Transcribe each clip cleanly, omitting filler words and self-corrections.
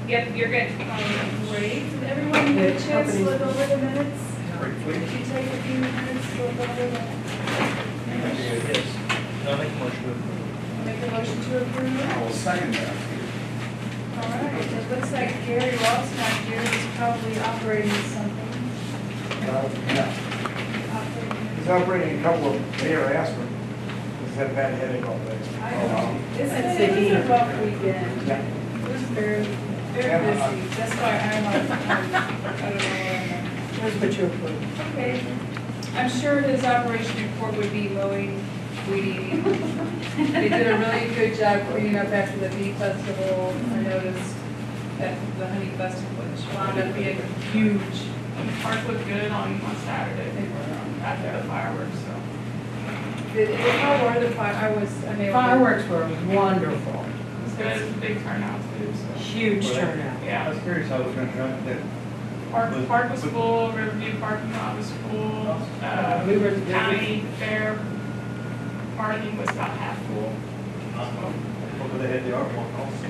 Yep, you're good. Great. Did everyone get a chance to look over the minutes? Did you take a few minutes to look over them? Yes. I'll make a motion to approve. Make a motion to approve? I will second that. All right, it looks like Gary Ross not here, he's probably operating something. Yeah. He's operating a couple of air aspirin. He's had a bad headache all day. I know. It was a rough weekend. Yeah. It was very busy. That's why I'm I don't know where I'm at. Here's what you approved. Okay. I'm sure his operation report would be mowing, weeding. They did a really good job cleaning up after the bee festival. I noticed at the honey festival, which wound up being huge. Park looked good on Saturday. They were after the fireworks, so. How were the fire? Fireworks were wonderful. It was good. It was a big turnout too, so. Huge turnout. I Yeah. was curious how it was going to turn out. That Park was full, Riverview parking lot was full. We were County fair parking was about half full. over the head, they are more also.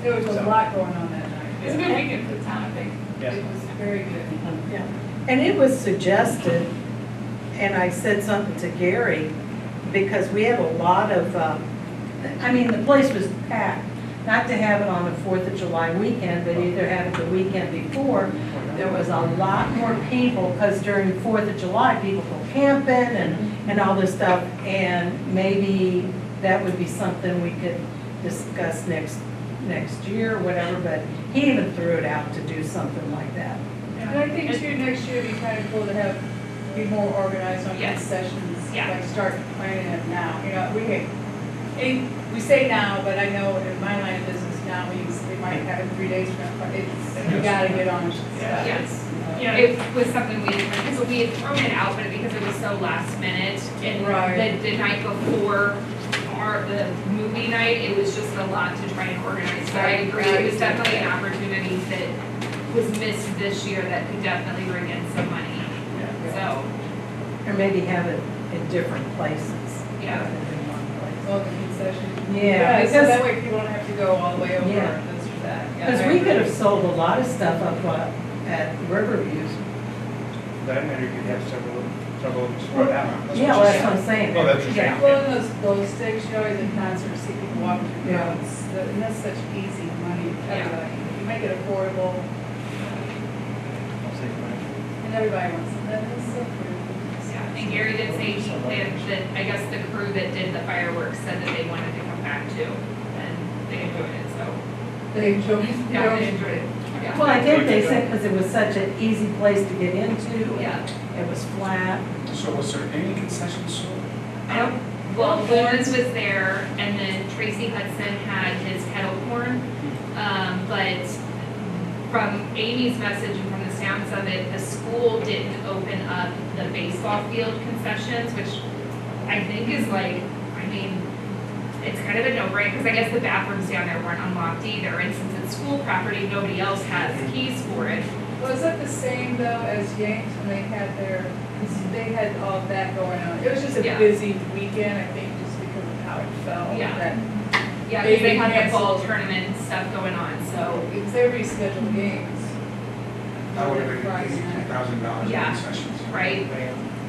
There was a lot going on that night. It was a good weekend for the town, I think. Yes. It was very good. Yeah. And it was suggested, and I said something to Gary, because we have a lot of, I mean, the place was packed. Not to have it on the 4th of July weekend, but either have it the weekend before. There was a lot more people, because during the 4th of July, people go camping and all this stuff. And maybe that would be something we could discuss next year or whatever, but he even threw it out to do something like that. And I think too, next year it'd be kind of cool to be more organized on Yes. concessions. Yeah. Like start planning it now. You know, we say now, but I know in my line of business now, they might have it 3 days from now, but you gotta get on stuff. Yes. Yeah. It was something because we had thrown it out, but because it was so last minute, and Right. the night before the movie night, it was just a lot to try and organize. So I agree, it was definitely an opportunity that was missed this year that could definitely bring in some money. So, Or maybe have it in different places. Yeah. rather than one place. Well, the concession. Yeah, So that because, way people don't have to go all the way over Yeah. this or that. Yeah, because I we agree. could have sold a lot of stuff up at Riverview. That matter, you'd have several of them spread out. Yeah, well, that's what I'm saying. Oh, that's what you're Yeah. saying. Well, in those glow sticks, you always in concert, see people walking through Yeah. crowds, and that's such easy money. Yeah. Everybody, you make it affordable, I'll say fine. and everybody wants it. That is so pretty. yeah, and Gary did say he planned that, I guess the crew that did the fireworks said that they wanted to come back too, and they enjoyed it, so. They enjoy it. Yeah, they enjoyed it. Yeah. Well, I think they said because it was such an easy place to get into. Yeah. It was flat. So was there any concessions sold? Well, Lawrence was there, and then Tracy Hudson had his kettle corn. But from Amy's message and from the sounds of it, the school didn't open up the baseball field concessions, which I think is like, I mean, it's kind of a no-brainer, because I guess the bathrooms down there weren't unlocked either, and since it's school property, nobody else has keys for it. Was that the same though as Yanks when they had their, they had all of that going on? It was just a Yeah. busy weekend, I think, just because of how it fell. Yeah. That- Yeah, because they had the Canceled. fall tournament and stuff going on, so, Because they rescheduled games. That would have been Friday easy, night. $2,000 in Yeah. concessions. right?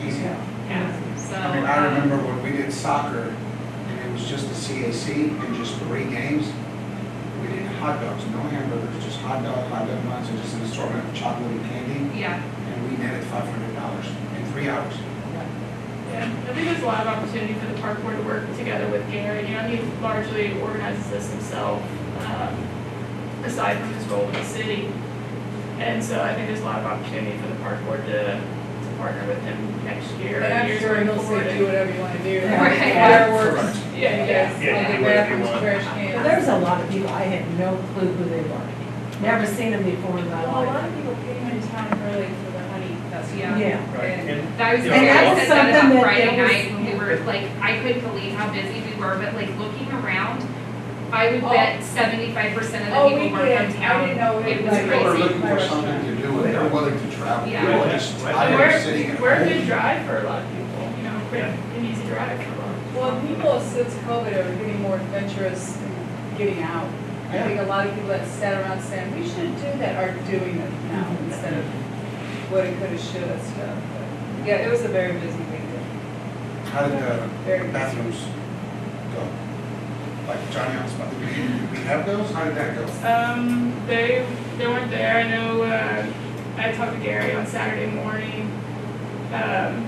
Easy. Yeah, so. I mean, I remember when we did soccer, and it was just the CAC and just 3 games. We did hot dogs, no hamburgers, just hot dog buns, and just an assortment of chocolate and candy. Yeah, And we netted $500 in 3 hours. Yeah, I think there's a lot of opportunity for the park board to work together with Gary. You know, he largely organizes this himself, aside from his role in the city. And so I think there's a lot of opportunity for the park board to partner with him next year. And I'm years sure going he'll forward. say, do whatever you want to do. Right. Fireworks. Correct. Yeah, Yes, yeah, on do the whatever you bathrooms, want. trash Well, cans. there's a lot of people, I had no clue who they were. Never seen them before in my Well, a lot life. of people came in town early for the honey festival. Yeah. Yeah. Right, And- and that was you very know, And that was said that something about that Friday it was- night when we were, like, I couldn't believe how busy we were, but like looking around, I would Oh. bet 75% of Oh, the we people weren't did. from I town. didn't know It it was was People are crazy. looking for something to do, and they're willing to travel. Yeah. People are just Well, tired of sitting at We're a home. good drive for a lot of people, you know, quick and easy drive for a lot. Well, people since COVID are getting more adventurous in getting out. I I think a lot of people that sat around saying, we should do that, are doing it now instead of what it could have, should have stuff. But, yeah, it was a very busy weekend. How did Very the good. bathrooms go? Like Johnny asked about, did we have those? How did that go? They weren't there. I know, I talked to Gary on Saturday morning,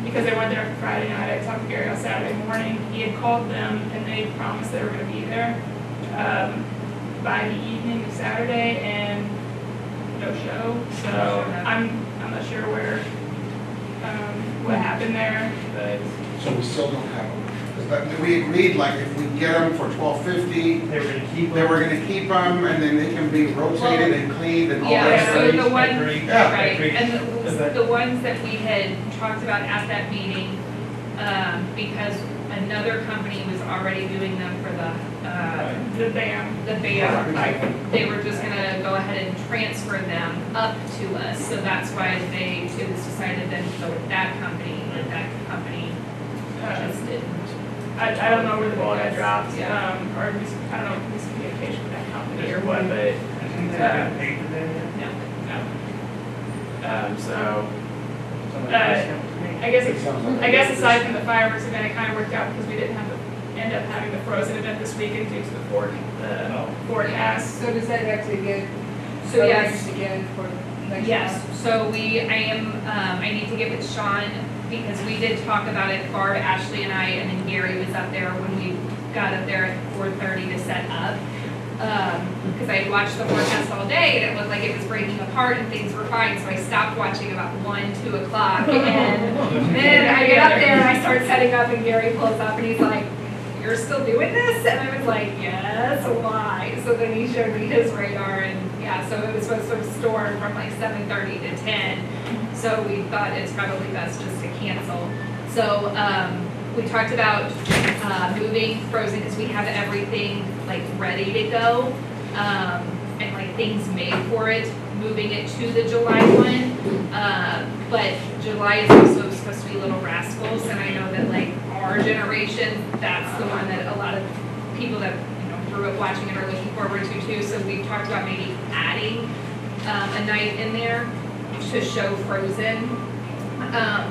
because they weren't there for Friday night. I talked to Gary on Saturday morning. He had called them and they promised they were gonna be there, by the evening of Saturday, and no show. So I'm not sure where, what happened there, but So we still don't have them. 'Cause we agreed, like, if we get them for $12.50, They were gonna keep they them. were gonna keep them, and then they can be rotated and cleaned and all Yeah, that so stuff. the one, Agreed. Yeah. right, Agreed. and the ones that we had talked about at that meeting, because another company was already doing them for the band. the band, like, they were just gonna go ahead and transfer them up to us, so that's why it was decided then to go with that company, and that company just didn't. I don't know where the ball got dropped, Yeah. or I don't know if miscommunication with that company or what, but Isn't that getting paid for that yet? no. So, Somebody else helped me. I guess aside from the fireworks event, it kind of worked out because we didn't have end up having the Frozen event this weekend due to the forecast. So does that have to get So yes. arranged again for next month? Yes, so I need to get with Sean, because we did talk about it, Barb, Ashley and I, and then Gary was up there when we got up there at 4:30 to set up. Because I had watched the forecast all day, and it looked like it was breaking apart and things were fine, so I stopped watching about 1, 2 o'clock, and then I get up there and I start setting up, and Gary pulls up and he's like, "You're still doing this?" And I was like, "Yes, why?" So then he showed me his radar, and yeah, so it was supposed to storm from like 7:30 to 10. So we thought it's probably best just to cancel. So we talked about moving Frozen, because we have everything like ready to go, and like things made for it, moving it to the July one. But July is also supposed to be Little Rascals, and I know that like our generation, that's the one that a lot of people that grew up watching it are looking forward to too. So we talked about maybe adding a night in there to show Frozen.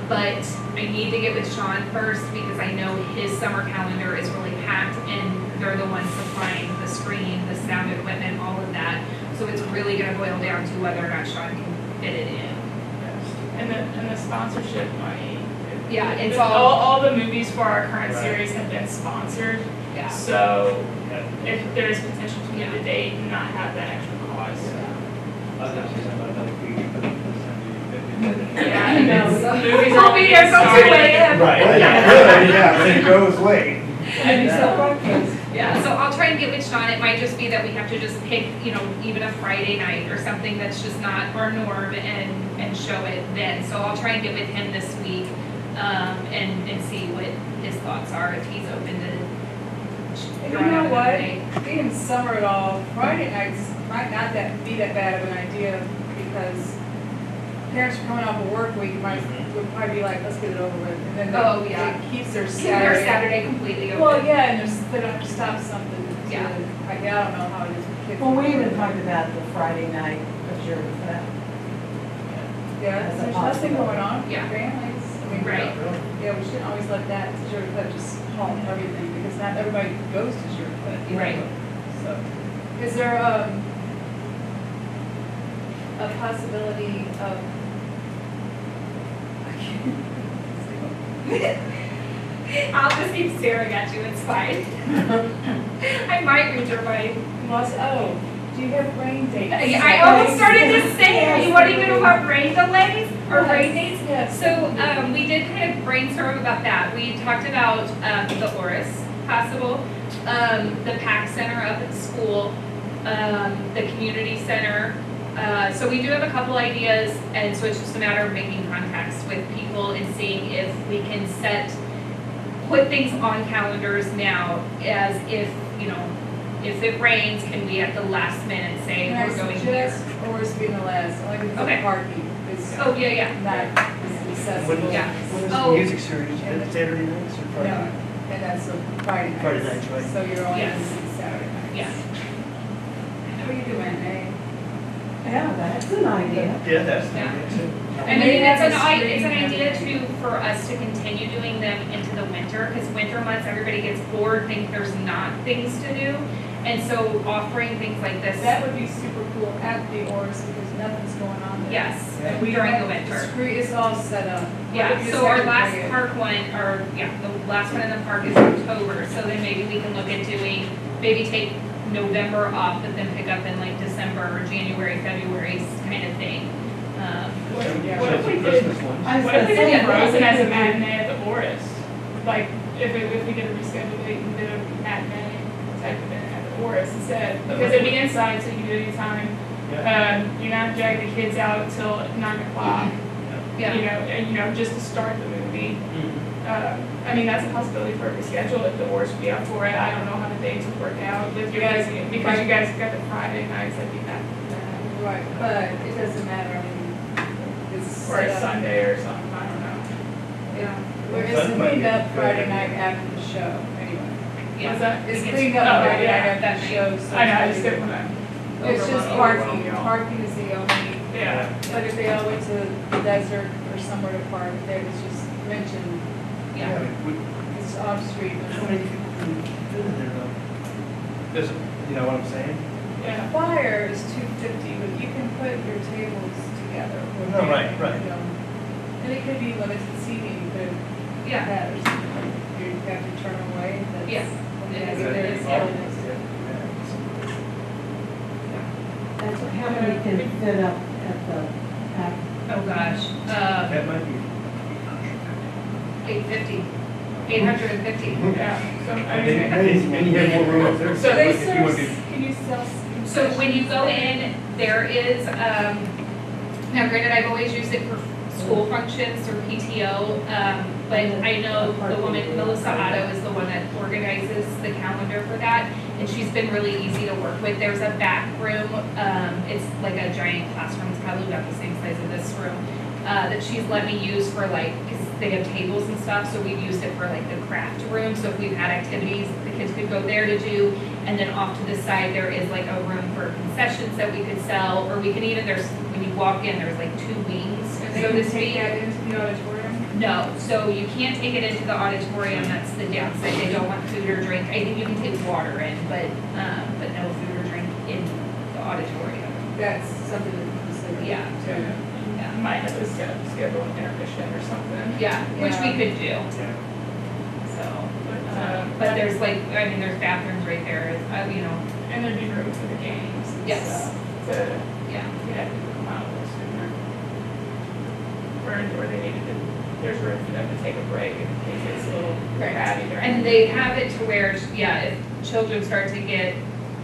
But I need to get with Sean first, because I know his summer calendar is really packed, and they're the ones supplying the screen, the sound equipment, all of that. So it's really gonna boil down to whether or not Sean can fit it in. And the sponsorship money. Yeah, it's all the movies for our current Right. series have been sponsored. Yeah. So Yeah. if there is potential to move the date and not have that extra cost. I was gonna say something about another fee, but that's something. Yeah, and it's, No. movies I'll are be there till 2 started. a.m. Right, yeah, good, yeah, when it goes late. And so breakfast. Yeah, so I'll try and get with Sean. It might just be that we have to just pick, even a Friday night or something that's just not our norm, and show it then. So I'll try and get with him this week, and see what his thoughts are, if he's open to. And you know what, being summer at all, Friday nights might not be that bad of an idea, because parents are coming off a work week, would probably be like, let's get it over with, and then Oh, yeah. it keeps their Keep their Saturday. Saturday completely open. Well, yeah, and they don't have to stop something to, Yeah. I don't know how it is with kids. Well, we even talked about the Friday night adjourned for that. Yeah, As a there's nothing going on for Yeah. families. I mean, Right. yeah, we shouldn't always let that sugarcoat just halt everything, because not everybody goes to sugarcoat. Right. So, is there, a possibility of? I'll just keep staring at you, it's fine. I might read your mind. Do you have rain dates? I almost started to say, you want to know about rain delays or rain dates? Yes. So we did kind of brainstorm about that. We talked about the Oris possible, the PAC Center up at the school, the community center. So we do have a couple ideas, and so it's just a matter of making contacts with people and seeing if we can put things on calendars now, as if it rains, can we at the last minute say Can I we're going here? suggest, or is being the last, only because Okay. the parking is Oh, yeah. not accessible. Yeah. When is Oh. the music series, And the- Saturday nights or Friday No, nights? and that's a Friday night. Friday nights, right. So you're only Yes. going to see Saturday nights. Yeah. you do matinee? Yeah, that's an idea. Yeah, that's the Yeah. idea too. And They it's have an, a it's an screen idea everything. too for us to continue doing them into the winter, because winter months, everybody gets bored, think there's not things to do. And so offering things like this, That would be super cool at the Oars because nothing's going on there. yes, And we during the don't- winter. Screen, it's all set up. Yeah, You just so our have to last bring it. park one, or, yeah, the last one in the park is October, so then maybe we can look at doing, maybe take November off, but then pick up in like December or January, February kind of thing. What Yeah. what if we did, Christmas ones. I was what if gonna we say, did Frozen as a that matinee at the Forest? Like, if we did a reschedule date and did a matinee type event at the Forest instead, because it'd be inside, so you can do it anytime. Yeah. You're not dragging the kids out till 9 o'clock, Yeah. just to start the movie. Mhm. I mean, that's a possibility for a reschedule if the Forest would be up for it. I don't know how the dates would work out with you guys, because you guys got the Friday nights, I'd be back for that. Right, but it doesn't matter, I mean, it's Or a set up. Sunday or something, I don't know. Yeah, where it's That might cleaned be up good. Friday night after the show, anyway. Yeah. What's that? It's It gets- cleaned up Oh, Friday yeah, night after that the show, so. I know, I just didn't wanna, It's just overwhelm- parking, overwhelm y'all. parking is the only, yeah. but if they all went to the desert or somewhere to park, they was just mentioned, Yeah. it's off street. How many people can fit in there though? Does it, you know what I'm saying? Yeah. Flyer is $2.50, but you can put your tables together. No, right, right. You know. And it could be limited seating, but Yeah. that or something. You have to turn away, that's. Yes, okay, it is, but it it's is, all yeah. it is. That's how many can fit up at the, at, Oh, gosh, That might be. 850, 850. Yeah, so, I And mean, and you have more room up there. So they Like, if you want serve, to- can you sell? So when you go in, there is, now granted, I've always used it for school functions or PTO, but I know the woman, Melissa Otto is the one that organizes the calendar for that, and she's been really easy to work with. There's a back room, it's like a giant classroom, it's probably about the same size as this room, that she's let me use for like, because they have tables and stuff, so we've used it for like the craft room, so if we've had activities, the kids could go there to do, and then off to the side, there is like a room for concessions that we could sell, or we can even, there's, when you walk in, there's like 2 wings, And so they to can take speak. that into the auditorium? No, so you can't take it into the auditorium, that's the downside, they don't want food or drink, I think you can take water in, but no food or drink in the auditorium. That's something to consider. Yeah. too. Yeah, might have to schedule an intermission or something. yeah, which we could do, Yeah. so, but there's like, I mean, there's bathrooms right there, you know, And there'd be room for the games and Yes. stuff. To, yeah. yeah, people come out a little sooner. Where they needed to, there's room for them to take a break in case it's a little crowded during. And they have it to where, yeah, if children start to get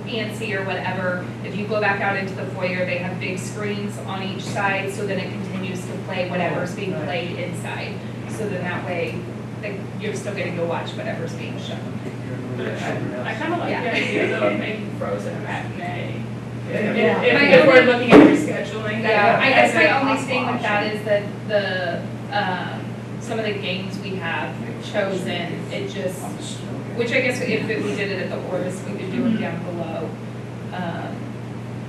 antsy or whatever, if you go back out into the foyer, they have big screens on each side, so then it continues to play whatever's being played inside. So then that way, like, you're still getting to watch whatever's being shown. But I kind of like Yeah. the idea though of making Frozen a matinee. Yeah. If we're looking at rescheduling. Yeah, I guess as my a only possible thing with option. that is that some of the games we have chosen, it just, which I guess if we did it at the Oris, we could do it down below.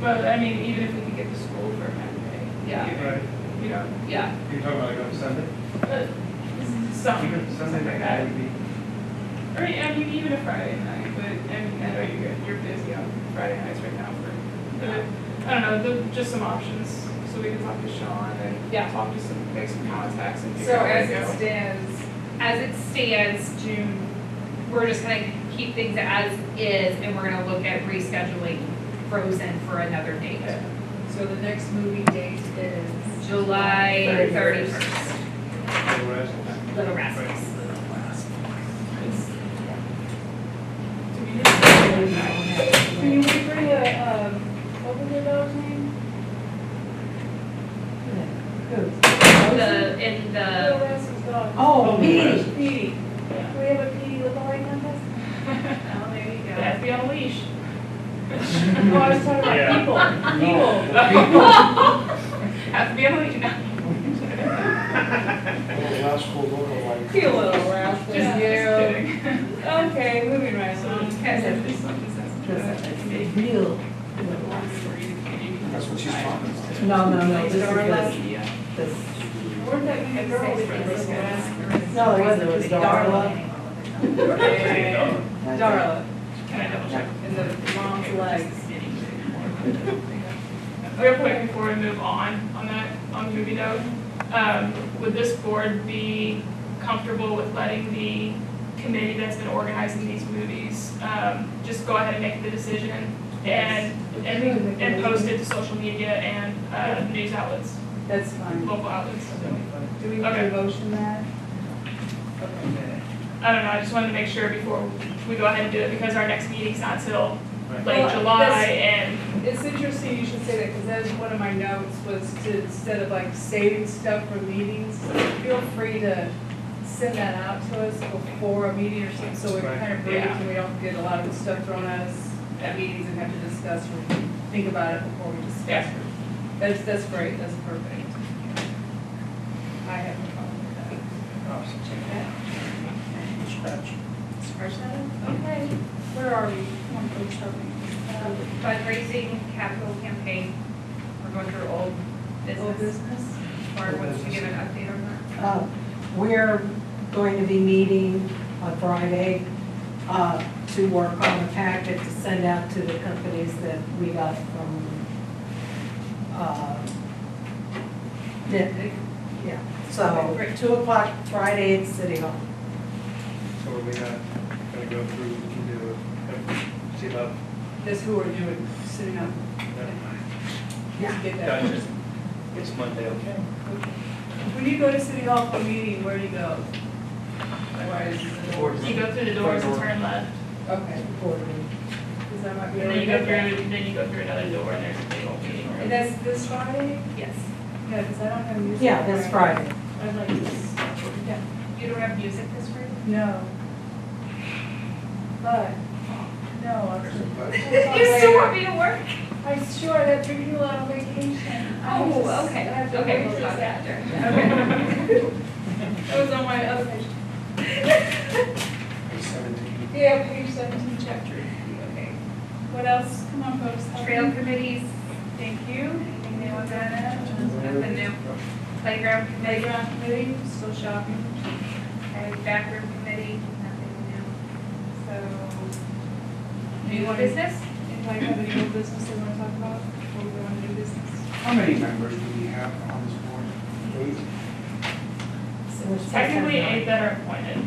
But I mean, even if we could get the school for a matinee. Yeah. even, Right. You know, Yeah, You're talking about like on Sunday? something, Even something like that. would be. Or, I mean, even a Friday night, but, I mean, I know you're busy on Friday nights right now but, I don't know, just some options, so we can talk to Sean and Yeah. talk to make some contacts and So figure out where as to it go. stands, as it stands, June, we're just gonna keep things as is, and we're gonna look at rescheduling Frozen for another date. so the next movie date is? July 31st, Little Rascals. Little Rascals. it's, to me, Can you bring what was your dog's name? In the, Little Rascal's dog. oh, Petey. Petey. yeah. Do we have a Petey lookalike contest? Oh, there you They go. have to be on a leash. Oh, I was talking about Yeah. people. Have to be on a leash now. You little rascal. Just kidding. Okay, moving right along. This one just has to be Real. That's what she's talking about. No, this is Darla? Yeah. this. Where'd that new girl that you look at? No, it was Darla. Darla, Can I double check? in the mom's legs. Real quick before we move on the movie note, would this board be comfortable with letting the committee that's been organizing these movies, just go ahead and make the decision and post it to social media and, news outlets, That's fine. local outlets? Do we need Okay. to motion that? Okay. I don't know, I just wanted to make sure before we go ahead and do it, because our next meeting's not till Right. late Well, July, that's- and, It's interesting you should say that, because that was one of my notes, was to, instead of like saving stuff for meetings, feel free to send that out to us before a meeting or something, so we're Right. kind of briefed Yeah. and we don't get a lot of the stuff thrown at us at meetings and have to discuss or think about it before we discuss Yeah. it. That's great, that's perfect. I have no problem with that. Scratch that? Okay. Where are we? Come on, folks, help me. Fundraising capital campaign, we're going through old Old business. business? Mark wants to give an update on that. We're going to be meeting on Friday to work on a packet to send out to the companies that we got from Nick. Yeah, so 2 o'clock Friday at City Hall. So are we gonna go through to see about? That's who we're doing, sitting up. Yeah. Get that. Gotcha. It's Monday, okay? When you go to City Hall for a meeting, where do you go? Why is it the doors? you go through the doors and turn left, Okay, Quarterly. because I might be and able then to you get go that. through, then you go through another door, and there's a big old meeting room. And that's this Friday? Yes. Yeah, because I don't have music. Yeah, that's Friday. I'd like to, yeah, You don't have music this week? no. But, no, I'm. You still want me to work? I sure, I got 3 people out on vacation. Oh, okay, I have to okay, go we'll through talk that. after. That was on my other page. Page 17. Yeah, page 17, chapter 8. Okay. What else? Come on, folks. help Trail me. committees, Thank you. Anything new on that? nothing new. Playground committee, Playground committee, still shopping. and bathroom committee, nothing new. So, new Anyone- business? Anybody have any old business they want to talk about before we go on to new business? How many members do we have on this board? 8? Technically, 8 that are appointed.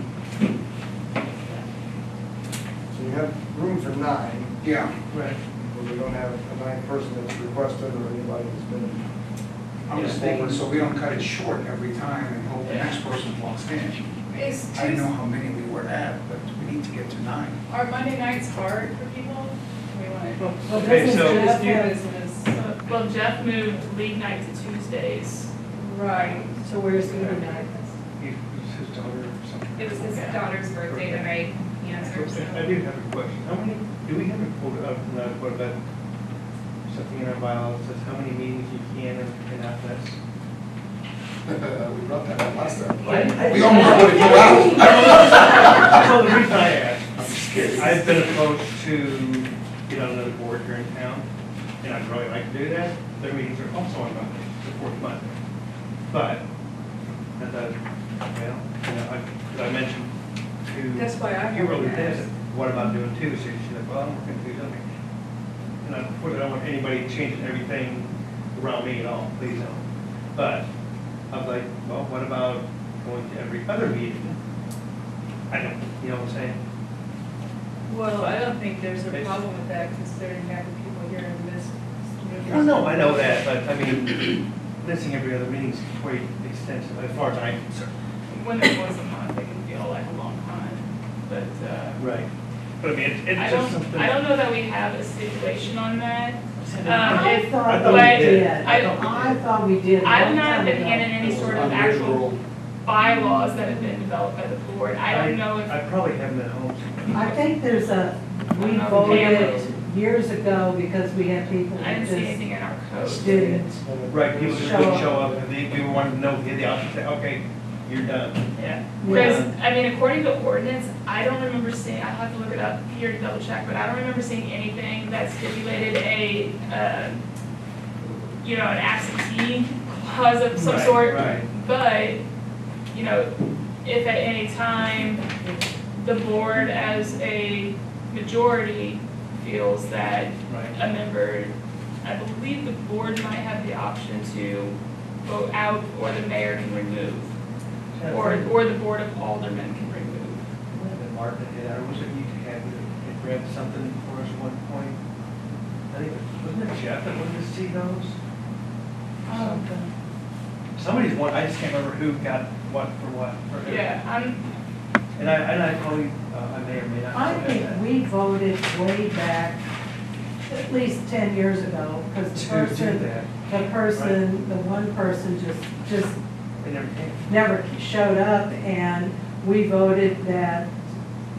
So you have room for 9, Yeah, Right. but we don't have a 9th person that's requested or anybody that's been. I'm just thinking, so we don't cut it short every time and hope the next person walks in. Is I didn't know how many we were at, but we need to get to 9. Are Monday nights hard for people? We want to. Okay, so- Just do business. Well, Jeff moved league night to Tuesdays. Right. So where's the meeting night? His daughter or something. It was his daughter's birthday that I answered, so. I do have a question. How many, do we have a quota, not a quota, but something in our bylaws that says how many meetings you can and cannot miss? We brought that up last time. We almost voted you out. So the reason I asked, I'm just kidding. I've been approached to get on another board here in town, and I'd really like to do that. Their meetings are also on Monday, the 4th Monday. But, I thought, well, because I mentioned to. That's why I You really haven't did, asked. what about doing Tuesday? She's like, well, I'm working Tuesday. And I don't want anybody changing everything around me at all, please don't. But, I was like, well, what about going to every other meeting? I don't, you know what I'm saying? Well, I don't think there's a problem with that considering having people here in this community. Well, no, I know that, but I mean, missing every other meeting is quite extensive as far as I'm concerned. When there was a month, it can feel like a long time, but, Right. But I mean, it's I just don't, something. I don't know that we have a stipulation on that. I If- thought I thought we but did. I- I thought we did. a I've long not time been ago. handed any sort of actual bylaws that have been developed by the board. I don't know if, I probably have them at home somewhere. I think there's a, we I don't know, voted years ago because we had people I that didn't see just anything in our code. didn't. Right, people just wouldn't show up, and they do want to know, they had the option to say, okay, you're done. Yeah, because, I mean, according to ordinance, I don't remember seeing, I'll have to look it up here to double check, but I don't remember seeing anything that stipulated an absentee clause of some Right, sort. right. But, if at any time the board as a majority feels that Right. a member, I believe the board might have the option to vote out, or the mayor can remove. Or the board of aldermen can remove. That Martin did, or was it you had read something for us at one point? I think, wasn't it Jeff that wanted to see those? Somebody's one, I just can't remember who got what for what, for who. Yeah, And I probably, I may or may not. I have think that. we voted way back, at least 10 years ago, because To do that, the one person just they never came. never showed up, and we voted that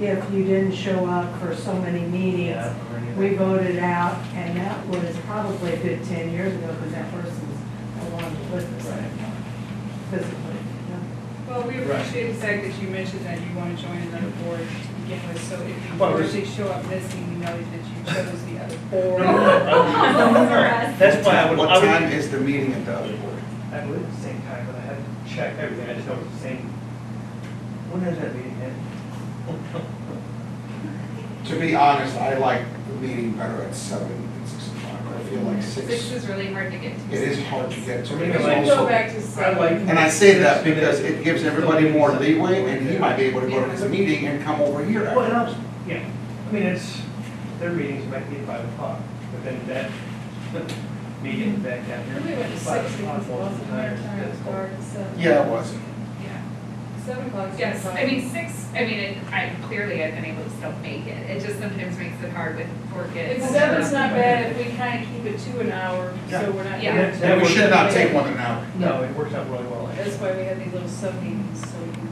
if you didn't show up for so many meetings, Yeah, or anything. we voted out, and that was probably a good 10 years ago, because that person's no longer with us anymore, physically. Well, we Right. appreciate the fact that you mentioned that you want to join another board to begin with, so if you Well, actually show up missing, we know that you chose the other board. That's why I would. What I would- time is the meeting at the other board? I believe it's the same time, but I had to check everything, I just know it's the same. When is that meeting end? To be honest, I like the meeting better at 7 and 6 o'clock. I feel like 6, 6 is really hard to get to. it is hard to get to. For me, because I like- We go also- back to I 7. like- And I say that because it gives everybody more leeway, and he might be able to go to his meeting and come over here. Well, and also, yeah, I mean, their meetings might be at 5 o'clock, but then that meeting back down here. We went to 5 6 o'clock because it most of wasn't the our time. time to start at 7. Yeah, it was. Yeah. 7 o'clock. Yes, I mean, 6, I mean, I've been able to still make it. It just sometimes makes it hard for kids. If 7's not bad, if we kind of keep it to an hour, so we're not. Yeah. That- that And we works should out- not take more than an hour. No, it works out really well. That's why we have these little sub-meetings, so we can.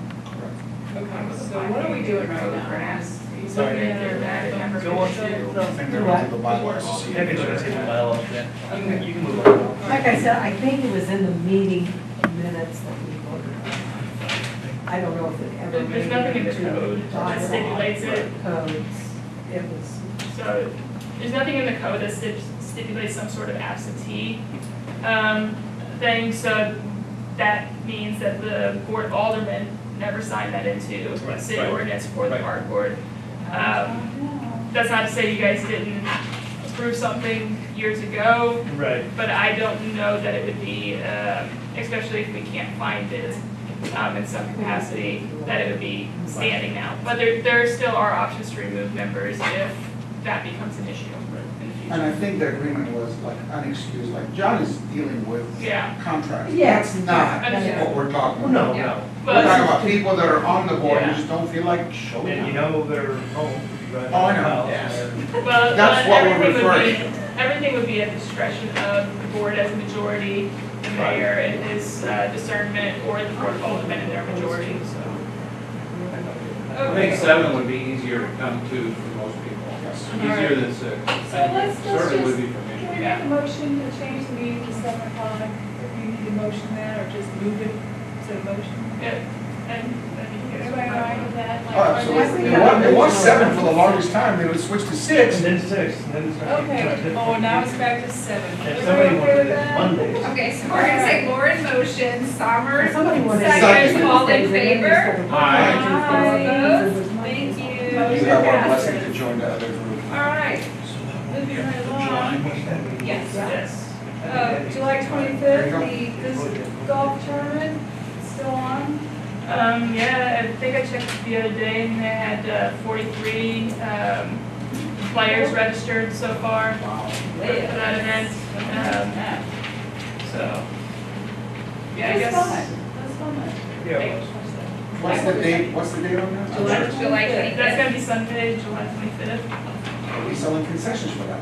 Okay, so what are we doing right now? He's Sorry. looking at that number Go on. two. I think they're going to the bylaws to see. Yeah, because it's a bylaw, then. Okay. You can move on. Like I said, I think it was in the meeting minutes that we voted on. I don't know if it ever made There's nothing in the it to code that bylaw stipulates it. codes. It was, So there's nothing in the code that stipulates some sort of absentee thing. So that means that the board of aldermen never signed that into Right, city right, ordinance for the right. park board. That's not to say you guys didn't approve something years ago, Right. but I don't know that it would be, especially if we can't find it in some capacity, that it would be standing now. But there still are options to remove members if that becomes an issue in the And I future. think the agreement was like unexcused, like John is dealing with Yeah. contracts. Yeah. That's not Yeah. what we're talking Well, about. no, no. We're talking about people that are on the board and Yeah. just don't feel like showing And you up. know they're home, if you drive Oh, I by the know. house. Yeah. and- Well, That's what we're everything would referring be, everything would be at the discretion of the board as a majority, the mayor and his discernment, or the board of aldermen and their majority, so. I think 7 would be easier to come to for most people. Yes. Easier than 6. So let's Certainly would just, be for can me. we make a motion to change the meeting to 7 o'clock? If you need to motion that, or just move it to motion? Yeah, and I think you guys Everybody all right with that? Like, Oh, absolutely. Yeah. It was 7 for the longest time, then it switched to 6. And then 6, and then it's. Okay, oh, now it's back to 7. If Everybody somebody okay wanted with it that? Mondays. Okay, so we're gonna say Lauren motion, Somers, somebody wanted. second, all in favor? Aye. Thank you. You have our blessing to join the other group. All right, Moving right along. yes. Yes. July 25th, the disc golf tournament, still on? Yeah, I think I checked the other day and they had 43 players registered so far for that event. So, yeah, I That's guess. fun. That's fun. Yeah. What's the date on that? I'm July sure. July 25th. That's gonna be Sunday, July 25th. Are we selling concessions for that?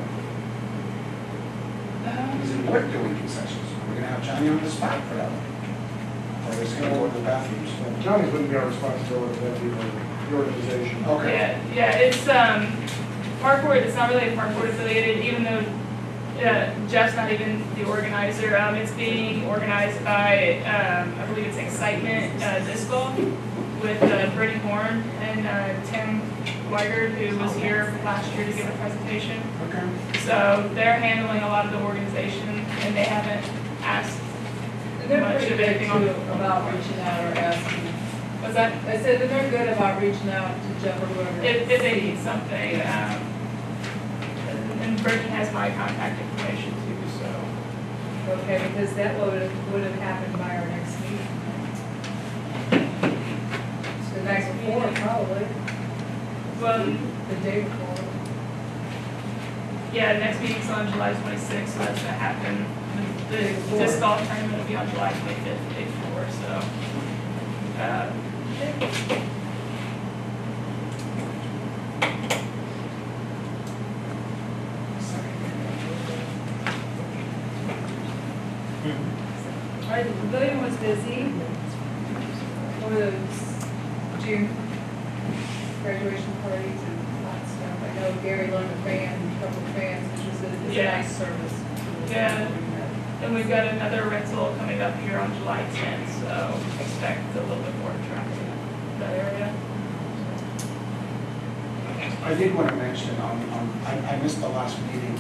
Is it worth doing concessions? We're gonna have Johnny on the spot for that one. Or is he gonna go to the bathrooms? Johnny's wouldn't be our responsibility, that'd be the organization. Okay. Yeah, it's, park board, it's not really a park board affiliated, even though Jeff's not even the organizer. It's being organized by, I believe it's Excitement Disc Golf with Brittany Horn and Tim Weigert, who was here last year to give a presentation. Okay. So they're handling a lot of the organization, and they haven't asked They're much pretty of good anything on too about reaching out or asking. What's that? I said that they're good about reaching out to Jeff or whoever. If they need something, and Brittany has my contact information too, so. Okay, because that would have happened by our next meeting. The night before, probably, Well, the day before. yeah, next meeting's on July 26th, so that's gonna happen. The disc golf tournament will be on July 25th, day before, so. All right, the pavilion was busy over those June graduation parties and lots of stuff. I know Gary loaned a couple of fans, which was a Yeah. nice service. Yeah. And we've got another rental coming up here on July 10th, so expect a little bit more traffic in that area. I did want to mention, I missed the last meeting,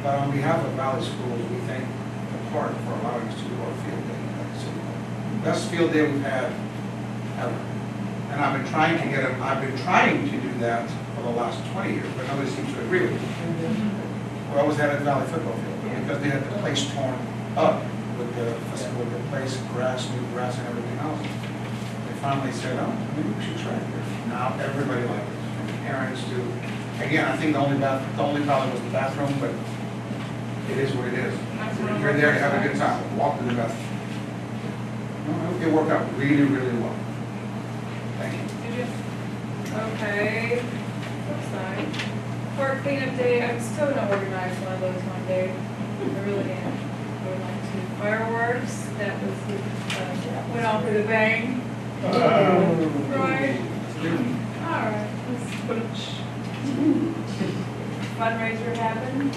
but on behalf of Valley Schools, we thank the park for allowing us to do our field day. It's the best field day we've had ever. And I've been trying to do that for the last 20 years, but nobody seems to agree with me. We always had it at Valley Football Field, because they had the place torn up with the place, new grass and everything else. They finally said, oh, maybe we should try it here. Now everybody likes it. Parents do. Again, I think the only problem was the bathroom, but it is what it is. You're there to have a good time, walk to the bathroom. No, it worked out really, really well. Thank you. Did you? Okay, flip side. Park cleanup day, I'm still gonna organize one of those one day. I really am. I would like to. Fireworks, that was, went off with a bang. Right. All right. Fundraiser happened.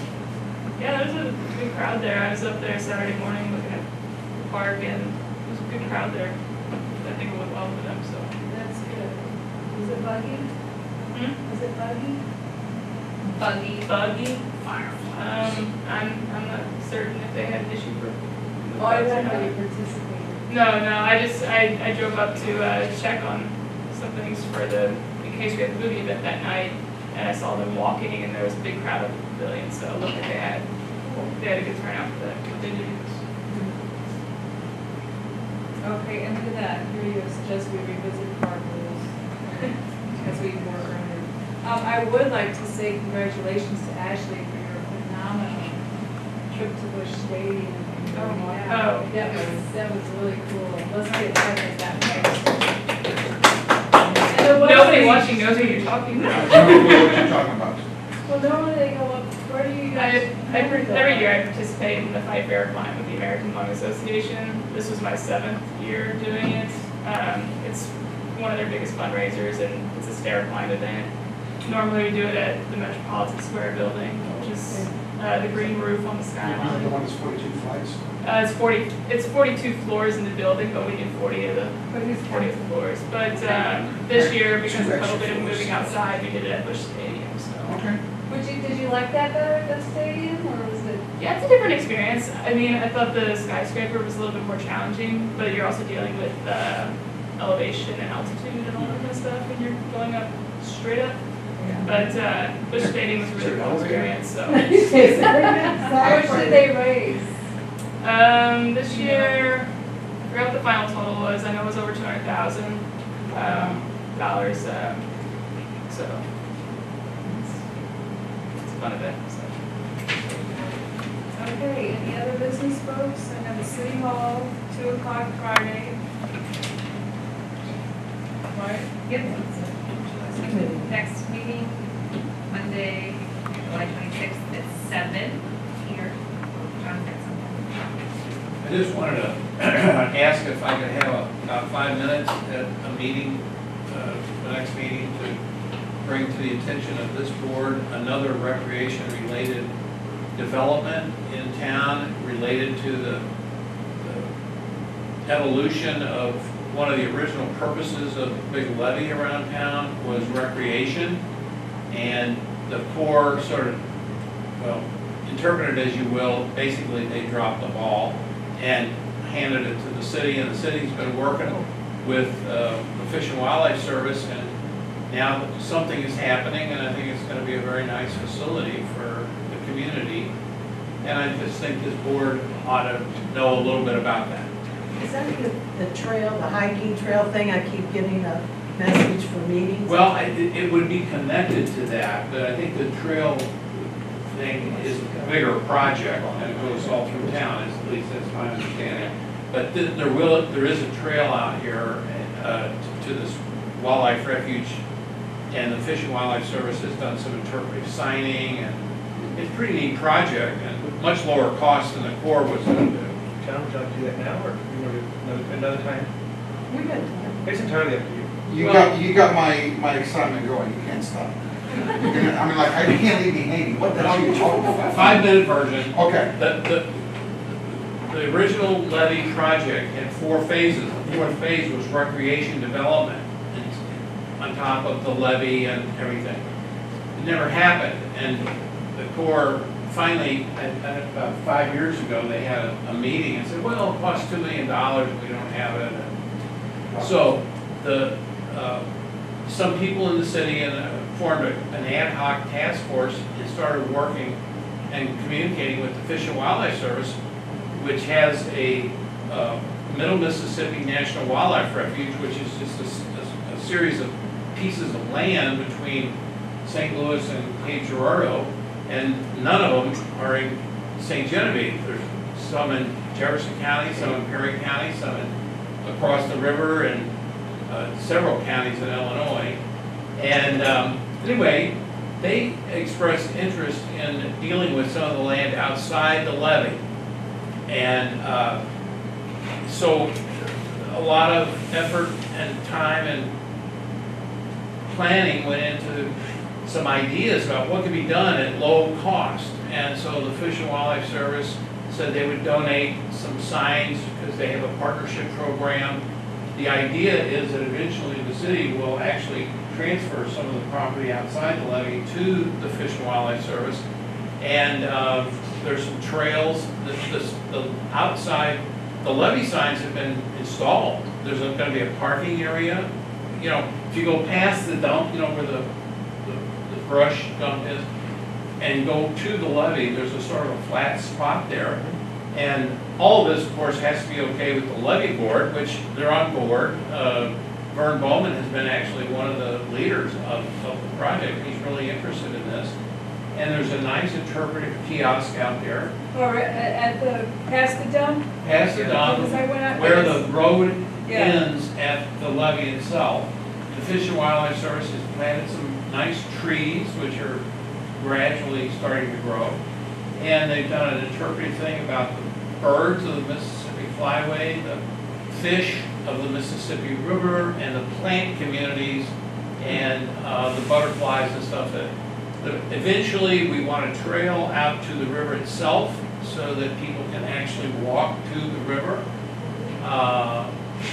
Yeah, there's a good crowd there. I was up there Saturday morning looking at the park, and there's a good crowd there. I think it went well for them, so. That's good. Was it buggy? Was it buggy? Buggy? I'm not certain if they had an issue for. Oh, I didn't really participate. No, I drove up to check on some things in case we had the movie event that night, and I saw them walking, and there was a big crowd at the pavilion, so it looked like they had a good turnout for that, what they do. Okay, and with that, here you suggest we revisit park rules as we work earlier. I would like to say congratulations to Ashley for your phenomenal trip to Busch Stadium. Oh. That was really cool. Let's get back at that Nobody watching knows what you're talking about. I don't know what you're talking about. Well, normally they go up, where do you guys? Every year I participate in the Fight Bear Climb with the American Lung Association. This was my 7th year doing it. It's one of their biggest fundraisers, and it's a stair climb event. Normally we do it at the Metropolitan Square building, which is the green roof on the The skyline. one that's 42 flights. It's 42 floors in the building, but we do 40 of the 40 of the floors. But this year, because of a little bit of moving outside, we did it at Busch Stadium. So Okay. Did you like that better at the stadium, or was it? yeah, it's a different experience. I mean, I thought the skyscraper was a little bit more challenging, but you're also dealing with elevation and altitude and all that kind of stuff when you're going up straight up. But Busch Stadium was a really cool experience. So How much did they raise? this year, I forgot what the final total was. I know it was over $200,000 dollars. So it's a fun event. So. Okay, any other business folks? I know the City Hall, 2 o'clock Friday. Right? Yep. Next meeting, Monday, July 26th at 7 here. John, got something? I just wanted to ask if I could have about 5 minutes at a meeting, the next meeting, to bring to the attention of this board another recreation-related development in town related to the evolution of one of the original purposes of the big levee around town was recreation. And the Corps sort of, well, interpret it as you will, basically they dropped the ball and handed it to the city, and the city's been working with the Fish and Wildlife Service, and now something is happening, and I think it's gonna be a very nice facility for the community. And I just think this board ought to know a little bit about that. Is that the trail, the hiking trail thing? I keep getting a message for meetings. Well, it would be connected to that, but I think the trail thing is a bigger project, and it goes all through town, at least that's my understanding. But there is a trail out here to this wildlife refuge, and the Fish and Wildlife Service has done some interpretive signing, and it's a pretty neat project, and much lower cost than the Corps was going to do. John, would you like to do that now, or you want to do another time? We got time. It's entirely up to you. You got my excitement going, you can't stop. I mean, like, I can't leave me hanging, what the hell are you talking about? 5-minute version. Okay. The original levee project had 4 phases. The 4th phase was recreation development on top of the levee and everything. It never happened, and the Corps finally, about 5 years ago, they had a meeting and said, well, it costs $2 million, we don't have it. So some people in the city formed an ad hoc task force and started working and communicating with the Fish and Wildlife Service, which has a Middle Mississippi National Wildlife Refuge, which is just a series of pieces of land between St. Louis and Cape Girardeau, and none of them are in St. Genevieve. There's some in Jefferson County, some in Perry County, some across the river, and several counties in Illinois. And anyway, they expressed interest in dealing with some of the land outside the levee. And so a lot of effort and time and planning went into some ideas about what could be done at low cost. And so the Fish and Wildlife Service said they would donate some signs because they have a partnership program. The idea is that eventually the city will actually transfer some of the property outside the levee to the Fish and Wildlife Service. And there's some trails. The outside, the levee signs have been installed. There's going to be a parking area. You know, if you go past the dump, you know, where the brush dump is, and go to the levee, there's a sort of a flat spot there. And all of this, of course, has to be okay with the levee board, which they're on board. Vern Bowman has been actually one of the leaders of the project. He's really interested in this. And there's a nice interpretive kiosk out there. Or past the dump? Past the dump, Because I went out where there. the road Yeah. ends at the levee itself. The Fish and Wildlife Service has planted some nice trees, which are gradually starting to grow. And they've done an interpretive thing about the birds of the Mississippi Flyway, the fish of the Mississippi River, and the plant communities, and the butterflies and stuff that eventually we want a trail out to the river itself so that people can actually walk to the river.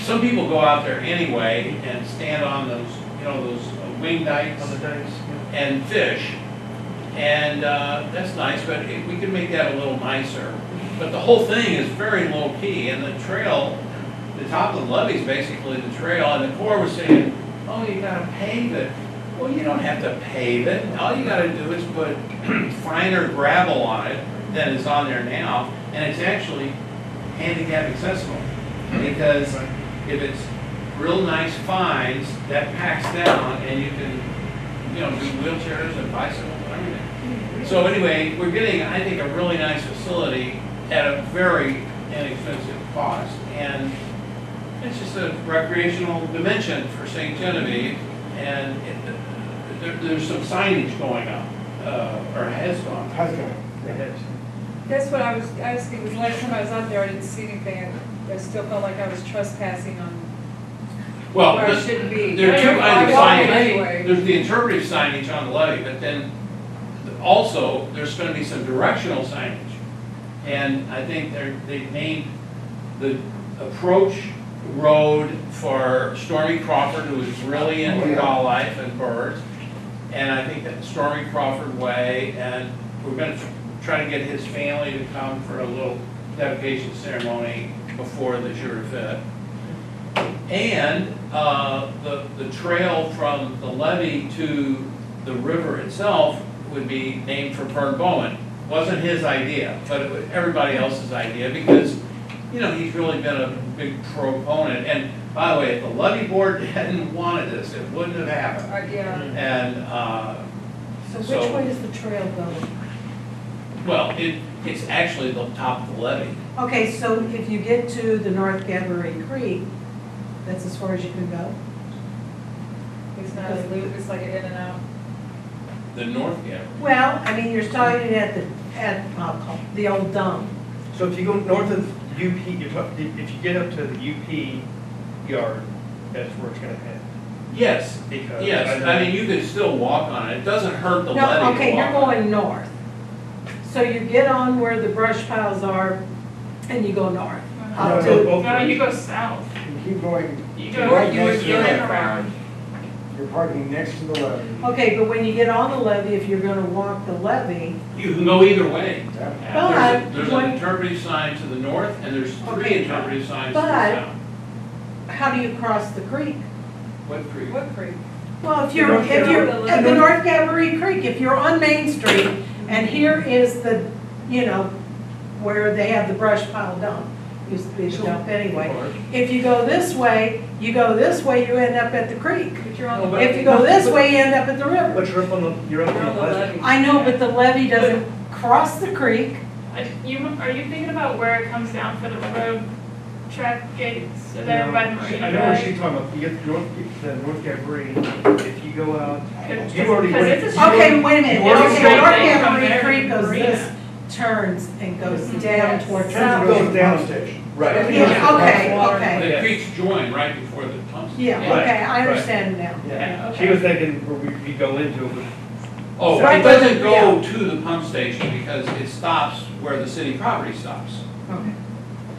Some people go out there anyway and stand on those, you know, those wing dikes On the dice, and fish. And that's nice, but we could make that a little nicer. But the whole thing is very low key, and the trail, the top of the levee is basically the trail, and the Corps was saying, oh, you gotta pave it. Well, you don't have to pave it. All you gotta do is put finer gravel on it than is on there now, and it's actually handicap accessible. Because if it's real nice fines, that packs down, and you can, you know, do wheelchairs and bicycles and everything. So anyway, we're getting, I think, a really nice facility at a very inexpensive cost, and it's just a recreational dimension for St. Genevieve, and there's some signage going up, or has gone. It has. That's what I was asking, because last time I was out there, I didn't see anything. I still felt like I was trespassing on Well, where I shouldn't be. there are two I kinds of walked it signage. anyway. There's the interpretive signage on the levee, but then also, there's gonna be some directional signage. And I think they named the approach road for Stormy Crawford, who is really into wildlife and birds. And I think that Stormy Crawford Way, and we're gonna try to get his family to come for a little dedication ceremony before the Jura Fit. And the trail from the levee to the river itself would be named for Vern Bowen. Wasn't his idea, but it was everybody else's idea, because, you know, he's really been a big proponent. And by the way, if the levee board hadn't wanted this, it wouldn't have happened. Yeah. And So which way is the trail going? well, it's actually the top of the levee. Okay, so if you get to the North Gabourey Creek, that's as far as you can go? It's not a loop, it's like an in and out. The North Gap. Well, I mean, you're starting at I'll call it the old dump. So if you go north of UP, if you get up to the UP yard, that's where it's gonna head. Yes, Because yes, I mean, you could still walk on it, it doesn't hurt the No, levee okay, to you're walk on it. going north. So you get on where the brush piles are and you go north. Up No, to, both No, you ways. go south. You keep going, You You're go, right you next to turn the- around. you're parking next to the levee. okay, but when you get on the levee, if you're gonna walk the levee, You can go either way. Yeah. There's an interpretive sign to the north, and there's three Okay, interpretive signs to the but- south. how do you cross the creek? What creek? What creek? Well, if The you're North Gabourey- at the North Gabourey Creek, if you're on Main Street, and here is the, you know, where they have the brush pile dump, used to be the dump anyway. If you go this way, you end up at the creek. But you're on No, the. but- If you go this way, you end up at the river. But you're up on the levee. I know, but the levee doesn't cross the creek. Are you thinking about where it comes down for the railroad track gates? Are there by the marina? I know where she's talking about, you get the North Gabourey, if you go out, you already Because went. it's a Okay, wait a minute. You already Okay, straight North thing from Gabourey there Creek to goes Marina. this, turns and goes down Yes. towards. Turns Goes goes to the down. pump station. Right. Yeah, okay, okay. The creeks join right before the pump station. Yeah, Right, okay, I right. understand now. Yeah, she was thinking where we go into it, Oh, Right, it doesn't yeah. go to the pump station because it stops where the city property stops. Okay.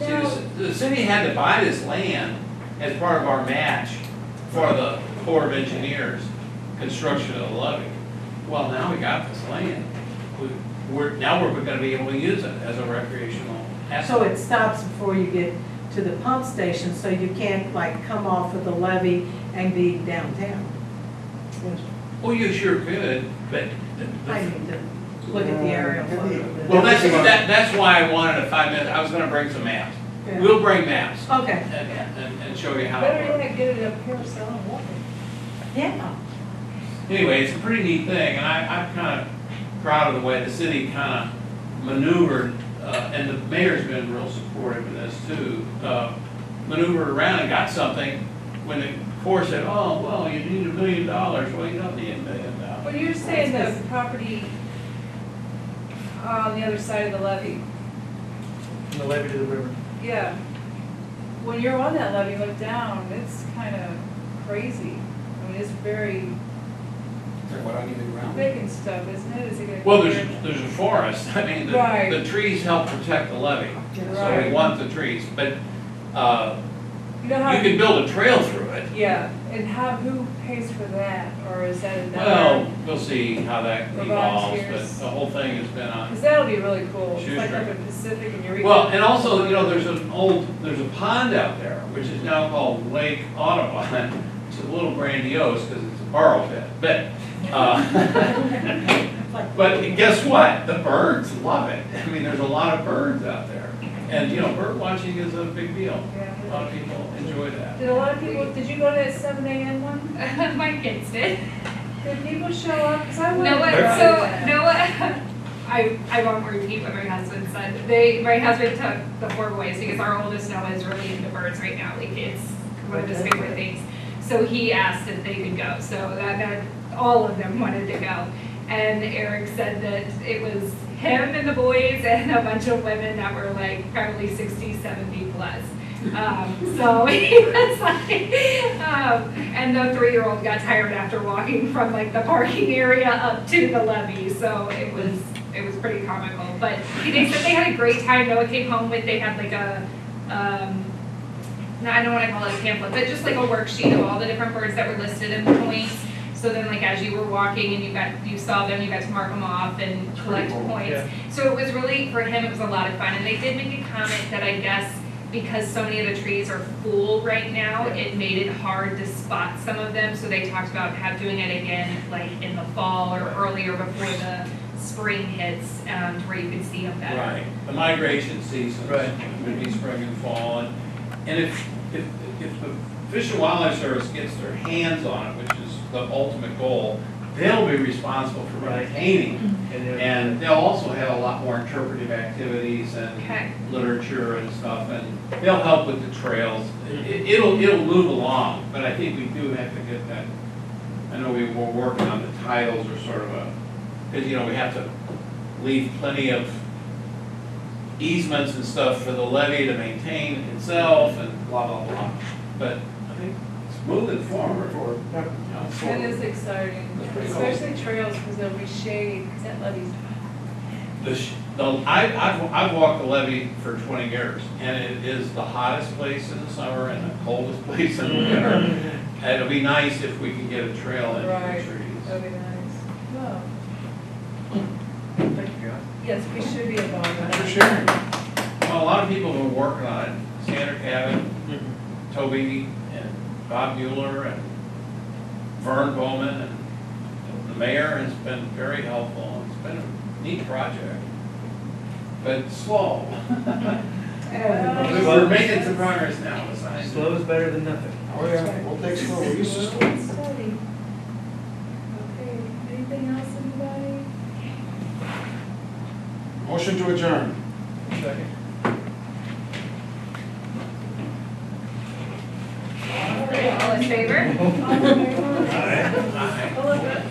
See, the city had to buy this land as part of our match for the Corps of Engineers construction of the levee. Well, now we got this land. Now we're gonna be able to use it as a recreational asset. So it stops before you get to the pump station, so you can't like come off of the levee and be downtown. Well, you sure could, but. I need to look at the aerial photo. Well, that's why I wanted a 5 minute, I was gonna bring some maps. Yeah. We'll bring maps Okay, and show you how Better it works. yet, get it up here, so I don't walk it. yeah. Anyway, it's a pretty neat thing, and I'm kind of proud of the way the city kind of maneuvered, and the mayor's been real supportive of this too, maneuvered around and got something when the Corps said, oh, well, you need $1 million. Well, you don't need $1 million. Well, you're saying the property on the other side of the levee, from the levee to the river. yeah. When you're on that levee, look down, it's kind of crazy. I mean, it's very What I need to ground. big and stuff, isn't it? Is it gonna? Well, be there's a forest. I mean, Right. the trees help protect the levee, so we Right. want the trees. But You know how? you can build a trail through it. Yeah, and who pays for that, or is that another? Well, we'll see how that The evolves, volunteers. but the whole thing has been on. Because that'll be really cool. It's like Schuster. up in Pacific and Eureka. Well, and also, you know, there's a pond out there, which is now called Lake Audubon, which is a little grandiose because it's a borrow pit, but, but guess what? The birds love it. I mean, there's a lot of birds out there. And, you know, bird watching is a big deal. A lot of people enjoy that. Did a lot of people, did you go to that 7 a.m. one? My kids did. Did people show up? Because I went. No what, to so, that. no what, I won't repeat what my husband said. My husband took the 4 boys because our oldest Noah is really into birds right now, like it's one of his favorite things. So he asked if they could go, so that all of them wanted to go. And Eric said that it was him and the boys and a bunch of women that were like probably 60, 70 plus. So he was like, and the 3-year-old got tired after walking from like the parking area up to the levee, so it was pretty comical. But they said they had a great time. Noah came home with, they had like a, no, I don't want to call it a pamphlet, but just like a worksheet of all the different birds that were listed in the points. So then like as you were walking and you saw them, you got to mark them off and collect cool, points. yeah. So it was really, for him, it was a lot of fun. And they did make a comment that I guess because so many of the trees are full right now, it made it hard to spot some of them. So they talked about doing it again like in the fall or earlier before the spring hits, to where you could see them better. Right, the migration seasons Right. would be spring and fall, and if the Fish and Wildlife Service gets their hands on it, which is the ultimate goal, they'll be responsible for Right. maintaining. And And they'll also have a lot more interpretive activities Okay. and literature and stuff, and they'll help with the trails. It'll move along, but I think we do have to get that. I know we were working on the titles or sort of because, you know, we have to leave plenty of easements and stuff for the levee to maintain itself and blah, blah, blah. But I think it's moving forward. Or, yeah. You know, It is exciting, That's pretty cool. especially trails, because there'll be shade, because that levee's. I've walked the levee for 20 years, and it is the hottest place in the summer and the coldest place in the winter. And it'll be nice if we can get a trail into Right. the trees. That'd be nice. Well, Thank you. yes, we should be involved in Thanks for that. sharing. Well, a lot of people have been working on it. Sandra Cabot, Toby, and Bob Mueller, and Vern Bowman, and the mayor has been very helpful. It's been a neat project, but slow. We're making some progress now, besides. Slow is better than nothing. Oh, yeah, we'll take slow, we're used to slow. Steady. Okay, anything else, anybody? Motion to adjourn. Second. All in favor? All in favor? Aye. All of it.